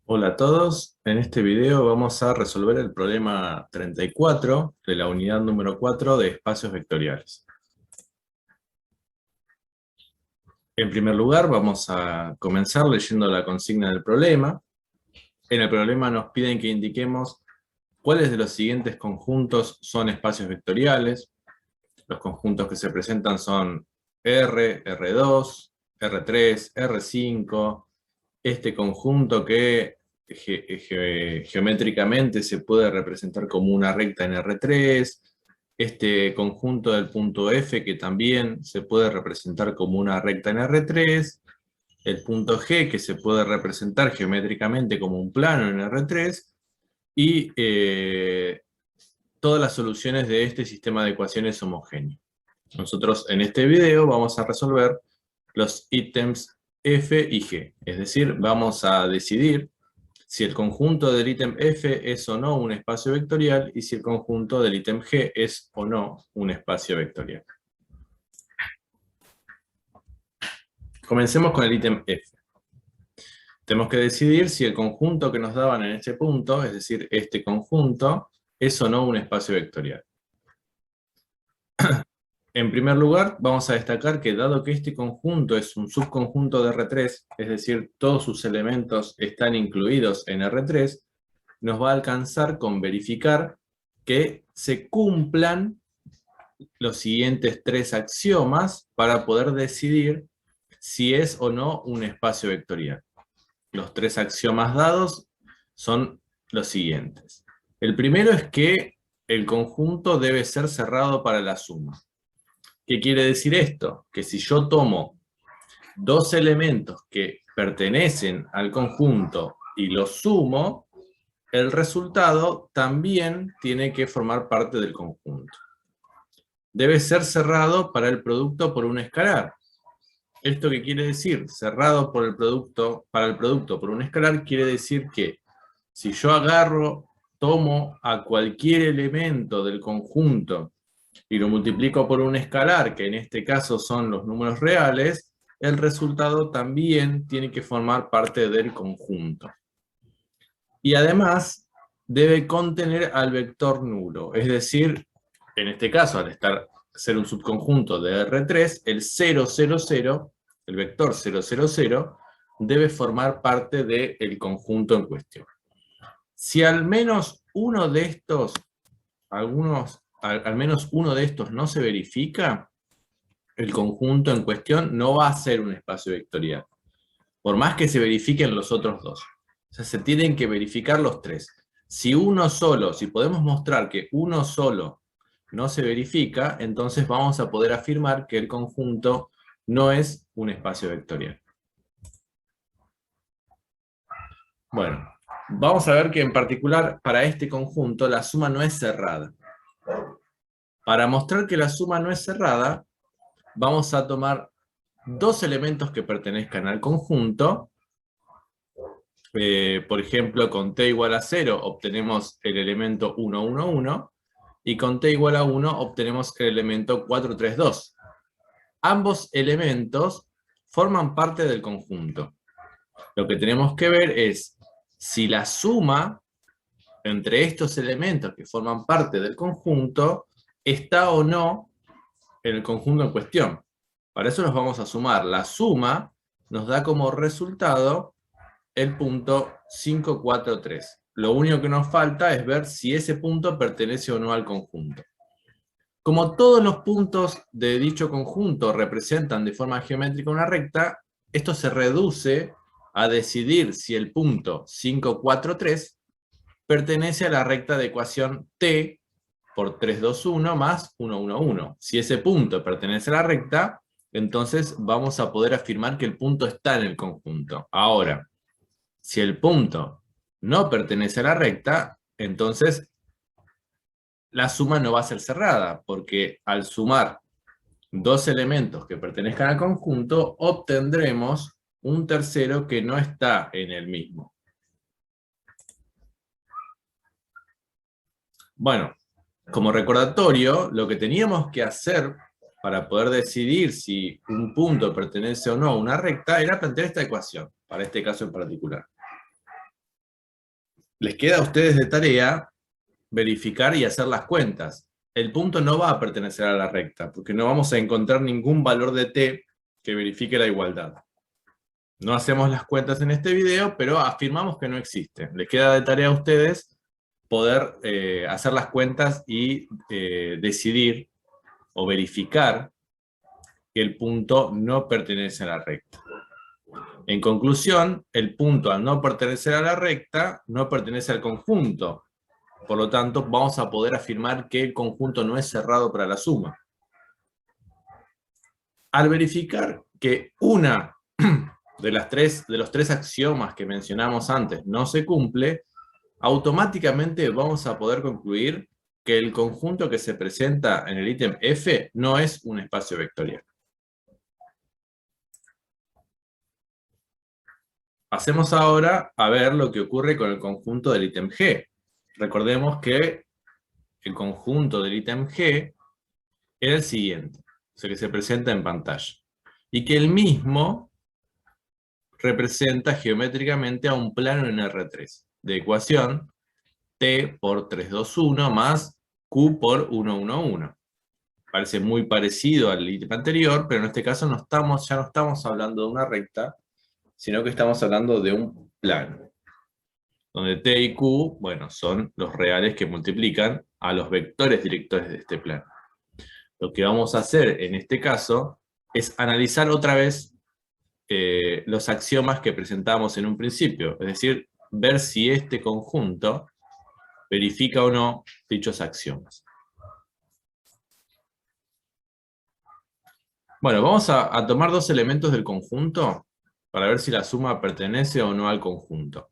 Hola a todos, en este video vamos a resolver el problema 34 de la unidad número 4 de espacios vectoriales. En primer lugar vamos a comenzar leyendo la consigna del problema. En el problema nos piden que indiquemos cuáles de los siguientes conjuntos son espacios vectoriales. Los conjuntos que se presentan son R, R2, R3, R5, este conjunto que geométricamente se puede representar como una recta en R3, este conjunto del punto F que también se puede representar como una recta en R3, el punto G que se puede representar geométricamente como un plano en R3, y todas las soluciones de este sistema de ecuaciones homogéneo. Nosotros en este video vamos a resolver los ítems F y G, es decir, vamos a decidir si el conjunto del ítem F es o no un espacio vectorial y si el conjunto del ítem G es o no un espacio vectorial. Comencemos con el ítem F. Tenemos que decidir si el conjunto que nos daban en este punto, es decir, este conjunto, es o no un espacio vectorial. En primer lugar, vamos a destacar que dado que este conjunto es un subconjunto de R3, es decir, todos sus elementos están incluidos en R3, nos va a alcanzar con verificar que se cumplan los siguientes tres axiomas para poder decidir si es o no un espacio vectorial. Los tres axiomas dados son los siguientes. El primero es que el conjunto debe ser cerrado para la suma. ¿Qué quiere decir esto? Que si yo tomo dos elementos que pertenecen al conjunto y los sumo, el resultado también tiene que formar parte del conjunto. Debe ser cerrado para el producto por un escalar. ¿Esto qué quiere decir? Cerrado por el producto, para el producto por un escalar quiere decir que si yo tomo a cualquier elemento del conjunto y lo multiplico por un escalar, que en este caso son los números reales, el resultado también tiene que formar parte del conjunto. Y además debe contener al vector nulo, es decir, en este caso, al ser un subconjunto de R3, el 0, 0, 0, el vector 0, 0, 0, debe formar parte del conjunto en cuestión. Si al menos uno de estos, al menos uno de estos no se verifica, el conjunto en cuestión no va a ser un espacio vectorial, por más que se verifiquen los otros dos. O sea, se tienen que verificar los tres. Si podemos mostrar que uno solo no se verifica, entonces vamos a poder afirmar que el conjunto no es un espacio vectorial. Bueno, vamos a ver que en particular para este conjunto la suma no es cerrada. Para mostrar que la suma no es cerrada, vamos a tomar dos elementos que pertenezcan al conjunto. Por ejemplo, con t igual a 0 obtenemos el elemento 1, 1, 1, y con t igual a 1 obtenemos el elemento 4, 3, 2. Ambos elementos forman parte del conjunto. Lo que tenemos que ver es si la suma entre estos elementos que forman parte del conjunto está o no en el conjunto en cuestión. Para eso los vamos a sumar. La suma nos da como resultado el punto 5, 4, 3. Lo único que nos falta es ver si ese punto pertenece o no al conjunto. Como todos los puntos de dicho conjunto representan de forma geométrica una recta, esto se reduce a decidir si el punto 5, 4, 3 pertenece a la recta de ecuación t por 3, 2, 1 más 1, 1, 1. Si ese punto pertenece a la recta, entonces vamos a poder afirmar que el punto está en el conjunto. Ahora, si el punto no pertenece a la recta, entonces la suma no va a ser cerrada, porque al sumar dos elementos que pertenezcan al conjunto, obtendremos un tercero que no está en el mismo. Bueno, como recordatorio, lo que teníamos que hacer para poder decidir si un punto pertenece o no a una recta era plantear esta ecuación, para este caso en particular. les queda a ustedes de tarea verificar y hacer las cuentas. El punto no va a pertenecer a la recta, porque no vamos a encontrar ningún valor de t que verifique la igualdad. No hacemos las cuentas en este video, pero afirmamos que no existe. Les queda de tarea a ustedes poder hacer las cuentas y decidir o verificar que el punto no pertenece a la recta. En conclusión, el punto al no pertenecer a la recta no pertenece al conjunto. Por lo tanto, vamos a poder afirmar que el conjunto no es cerrado para la suma. Al verificar que una de los tres axiomas que mencionamos antes no se cumple, automáticamente vamos a poder concluir que el conjunto que se presenta en el ítem F no es un espacio vectorial. Pasemos ahora a ver lo que ocurre con el conjunto del ítem G. Recordemos que el conjunto del ítem G era el siguiente, es el que se presenta en pantalla, y que el mismo representa geométricamente a un plano en R3, de ecuación T por 321 más Q por 111. Parece muy parecido al ítem anterior, pero en este caso ya no estamos hablando de una recta, sino que estamos hablando de un plano, donde T y Q, bueno, son los reales que multiplican a los vectores directores de este plano. Lo que vamos a hacer en este caso es analizar otra vez los axiomas que presentamos en un principio, es decir, ver si este conjunto verifica o no dichos axiomas. Bueno, vamos a tomar dos elementos del conjunto para ver si la suma pertenece o no al conjunto.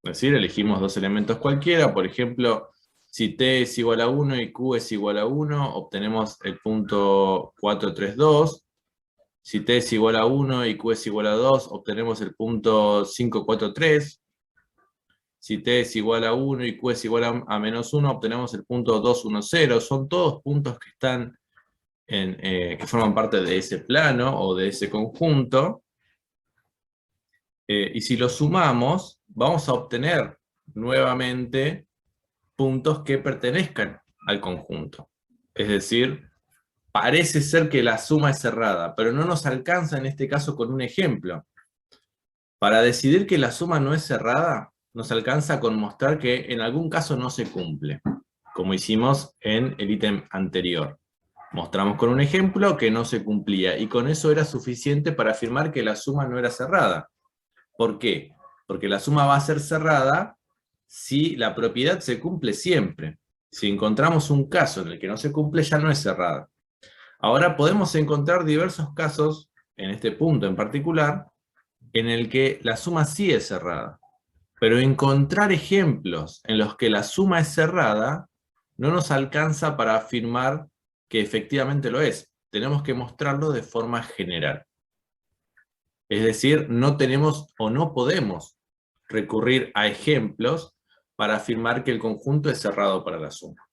Es decir, elegimos dos elementos cualquiera, por ejemplo, si t es igual a 1 y q es igual a 1, obtenemos el punto 432. Si t es igual a 1 y q es igual a 2, obtenemos el punto 543. Si t es igual a 1 y q es igual a menos 1, obtenemos el punto 210. Son todos puntos que están que forman parte de ese plano o de ese conjunto. Y si los sumamos, vamos a obtener nuevamente puntos que pertenezcan al conjunto. Es decir, parece ser que la suma es cerrada, pero no nos alcanza en este caso con un ejemplo. Para decidir que la suma no es cerrada, nos alcanza con mostrar que en algún caso no se cumple, como hicimos en el ítem anterior. Mostramos con un ejemplo que no se cumplía, y con eso era suficiente para afirmar que la suma no era cerrada. ¿Por qué? Porque la suma va a ser cerrada si la propiedad se cumple siempre. Si encontramos un caso en el que no se cumple, ya no es cerrada. Ahora podemos encontrar diversos casos, en este punto en particular, en el que la suma sí es cerrada. Pero encontrar ejemplos en los que la suma es cerrada no nos alcanza para afirmar que efectivamente lo es. Tenemos que mostrarlo de forma general. Es decir, no tenemos o no podemos recurrir a ejemplos para afirmar que el conjunto es cerrado para la suma.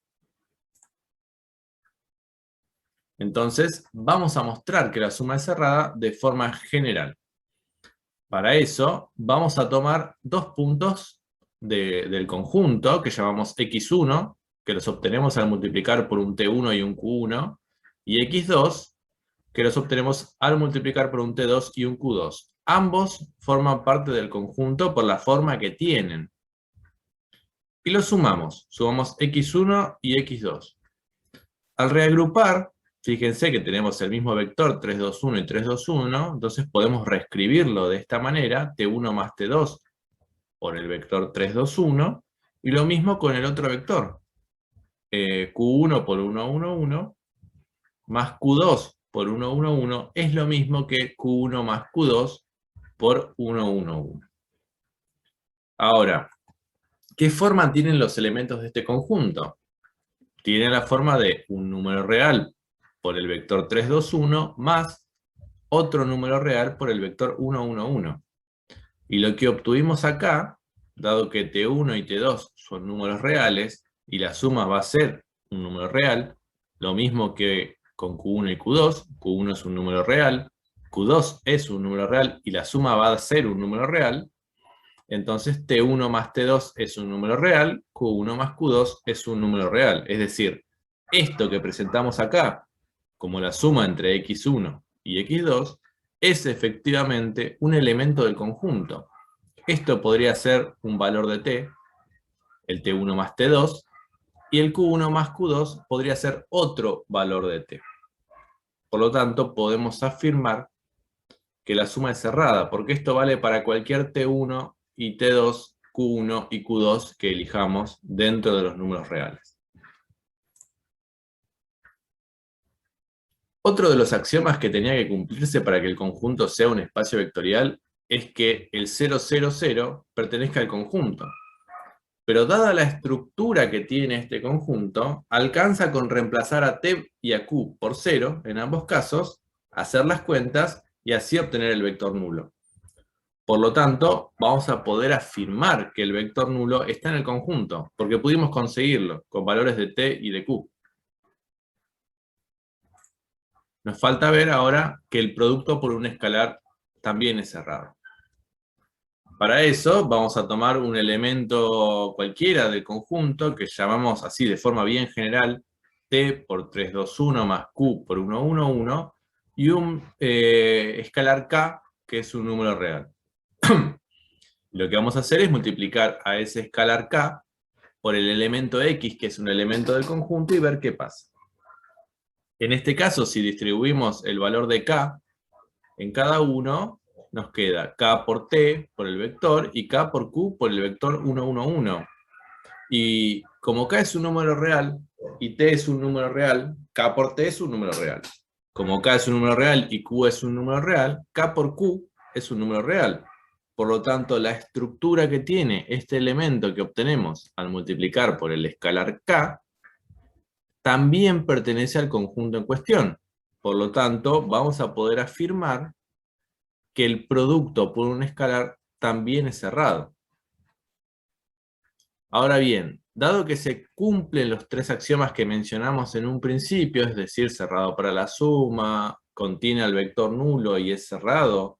Entonces, vamos a mostrar que la suma es cerrada de forma general. Para eso, vamos a tomar dos puntos del conjunto, que llamamos x1, que los obtenemos al multiplicar por un t1 y un q1, y x2, que los obtenemos al multiplicar por un t2 y un q2. Ambos forman parte del conjunto por la forma que tienen. Y los sumamos. Sumamos x1 y x2. Al reagrupar, fíjense que tenemos el mismo vector 3, 2, 1 y 3, 2, 1, entonces podemos reescribirlo de esta manera, t1 más t2 por el vector 3, 2, 1, y lo mismo con el otro vector, q1 por 1, 1, 1, más q2 por 1, 1, 1, es lo mismo que q1 más q2 por 1, 1, 1. Ahora, ¿qué forma tienen los elementos de este conjunto? Tiene la forma de un número real por el vector 3, 2, 1, más otro número real por el vector 1, 1, 1. Y lo que obtuvimos acá, dado que t1 y t2 son números reales, y la suma va a ser un número real, lo mismo que con q1 y q2, q1 es un número real, q2 es un número real, y la suma va a ser un número real, entonces T1 más T2 es un número real, Q1 más Q2 es un número real. Es decir, esto que presentamos acá, como la suma entre x1 y x2, es efectivamente un elemento del conjunto. Esto podría ser un valor de t, el t1 más t2, y el q1 más q2 podría ser otro valor de t. Por lo tanto, podemos afirmar que la suma es cerrada, porque esto vale para cualquier t1 y t2, q1 y q2 que elijamos dentro de los números reales. Otro de los axiomas que tenía que cumplirse para que el conjunto sea un espacio vectorial es que el 0, 0, 0 pertenezca al conjunto. Pero dada la estructura que tiene este conjunto, alcanza con reemplazar a t y a q por 0 en ambos casos, hacer las cuentas y así obtener el vector nulo. Por lo tanto, vamos a poder afirmar que el vector nulo está en el conjunto, porque pudimos conseguirlo con valores de t y de q. Nos falta ver ahora que el producto por un escalar también es cerrado. Para eso vamos a tomar un elemento cualquiera del conjunto que llamamos así de forma bien general t por 3, 2, 1 más q por 1, 1, 1 y un escalar k que es un número real. Lo que vamos a hacer es multiplicar a ese escalar k por el elemento x que es un elemento del conjunto y ver qué pasa. En este caso, si distribuimos el valor de k en cada uno, nos queda k por t por el vector y k por q por el vector 1, 1, 1. Y como k es un número real y t es un número real, k por t es un número real. Como k es un número real y q es un número real, k por q es un número real. Por lo tanto, la estructura que tiene este elemento que obtenemos al multiplicar por el escalar k también pertenece al conjunto en cuestión. Por lo tanto, vamos a poder afirmar que el producto por un escalar también es cerrado. Ahora bien, dado que se cumplen los tres axiomas que mencionamos en un principio, es decir, cerrado para la suma, contiene al vector nulo y es cerrado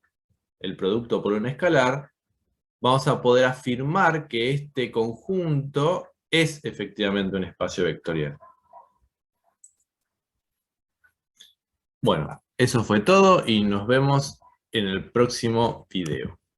el producto por un escalar, vamos a poder afirmar que este conjunto es efectivamente un espacio vectorial. Bueno, eso fue todo y nos vemos en el próximo video.